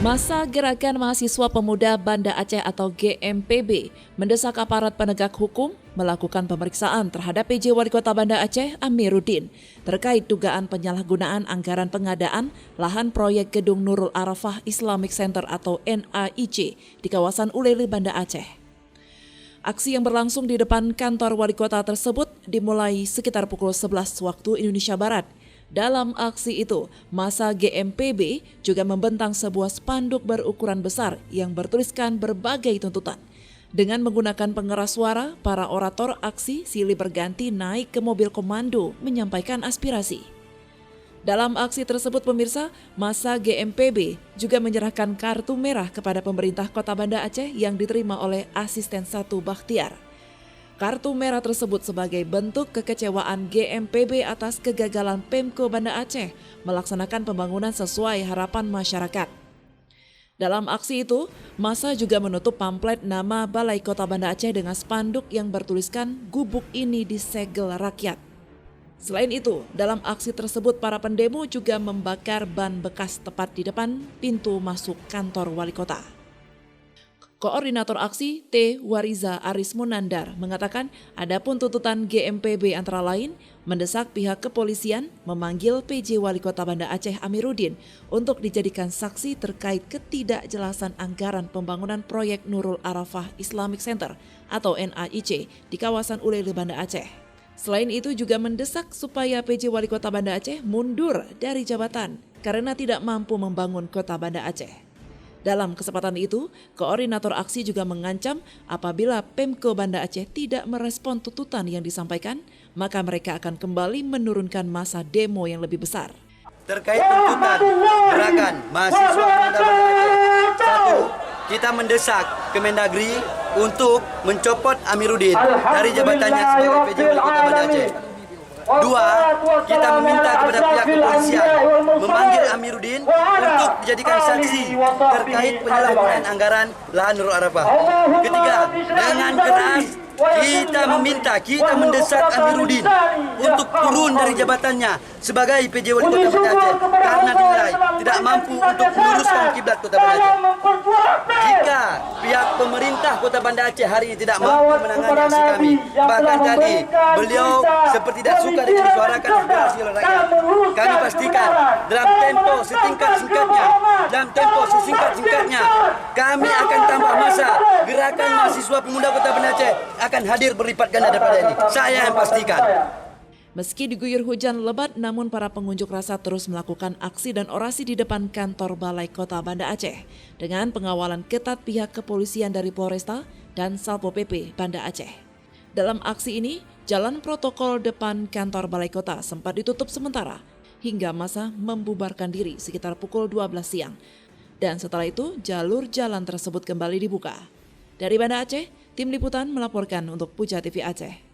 Masa Gerakan Mahasiswa Pemuda Banda Aceh atau GMPB mendesak aparat penegak hukum melakukan pemeriksaan terhadap PJ Wali Kota Banda Aceh Amiruddin terkait dugaan penyalahgunaan anggaran pengadaan lahan proyek Gedung Nurul Arafah Islamic Center atau NAIC di kawasan Ulele, Banda Aceh. Aksi yang berlangsung di depan kantor wali kota tersebut dimulai sekitar pukul 11 waktu Indonesia Barat. Dalam aksi itu, massa GMPB juga membentang sebuah spanduk berukuran besar yang bertuliskan berbagai tuntutan. Dengan menggunakan pengeras suara, para orator aksi silih berganti naik ke mobil komando menyampaikan aspirasi. Dalam aksi tersebut pemirsa, massa GMPB juga menyerahkan kartu merah kepada pemerintah Kota Banda Aceh yang diterima oleh Asisten 1 Bakhtiar. Kartu merah tersebut sebagai bentuk kekecewaan GMPB atas kegagalan Pemko Banda Aceh melaksanakan pembangunan sesuai harapan masyarakat. Dalam aksi itu, massa juga menutup pamflet nama Balai Kota Banda Aceh dengan spanduk yang bertuliskan "Gubuk ini disegel rakyat". Selain itu, dalam aksi tersebut para pendemo juga membakar ban bekas tepat di depan pintu masuk kantor wali kota. Koordinator aksi T. Wariza Aris Munandar mengatakan adapun tuntutan GMPB antara lain mendesak pihak kepolisian memanggil PJ Wali Kota Banda Aceh Amiruddin untuk dijadikan saksi terkait ketidakjelasan anggaran pembangunan proyek Nurul Arafah Islamic Center atau NAIC di kawasan Ulele, Banda Aceh. Selain itu juga mendesak supaya PJ Wali Kota Banda Aceh mundur dari jabatan karena tidak mampu membangun Kota Banda Aceh. Dalam kesempatan itu, koordinator aksi juga mengancam apabila Pemko Banda Aceh tidak merespon tuntutan yang disampaikan, maka mereka akan kembali menurunkan massa demo yang lebih besar. Terkait tuntutan gerakan mahasiswa pemuda Banda Aceh, 1. Kita mendesak Kemendagri untuk mencopot Amiruddin dari jabatannya sebagai PJ Wali Kota Banda Aceh. 2. Kita meminta kepada pihak kepolisian memanggil Amiruddin untuk dijadikan saksi terkait penyalahgunaan anggaran lahan Nurul Arafah. 3. Dengan keras kita mendesak Amiruddin untuk turun dari jabatannya sebagai PJ Wali Kota Banda Aceh karena dinilai tidak mampu untuk meluruskan kiblat Kota Banda Aceh. Jika pihak pemerintah Kota Banda Aceh hari ini tidak mampu menangani aksi kami, bahkan tadi beliau seperti tidak suka disuarakan aspirasi oleh rakyat, kami pastikan dalam tempo sesingkat-singkatnya kami akan tambah massa gerakan mahasiswa pemuda Kota Banda Aceh akan hadir berlipat ganda daripada ini. Saya yang pastikan. Meski diguyur hujan lebat, namun para pengunjuk rasa terus melakukan aksi dan orasi di depan kantor Balai Kota Banda Aceh dengan pengawalan ketat pihak kepolisian dari Polresta dan Satpol PP Banda Aceh. Dalam aksi ini, jalan protokol depan kantor Balai Kota sempat ditutup sementara hingga massa membubarkan diri sekitar pukul 12 siang. Dan setelah itu, jalur jalan tersebut kembali dibuka. Dari Banda Aceh, Tim Liputan melaporkan untuk Puja TV Aceh.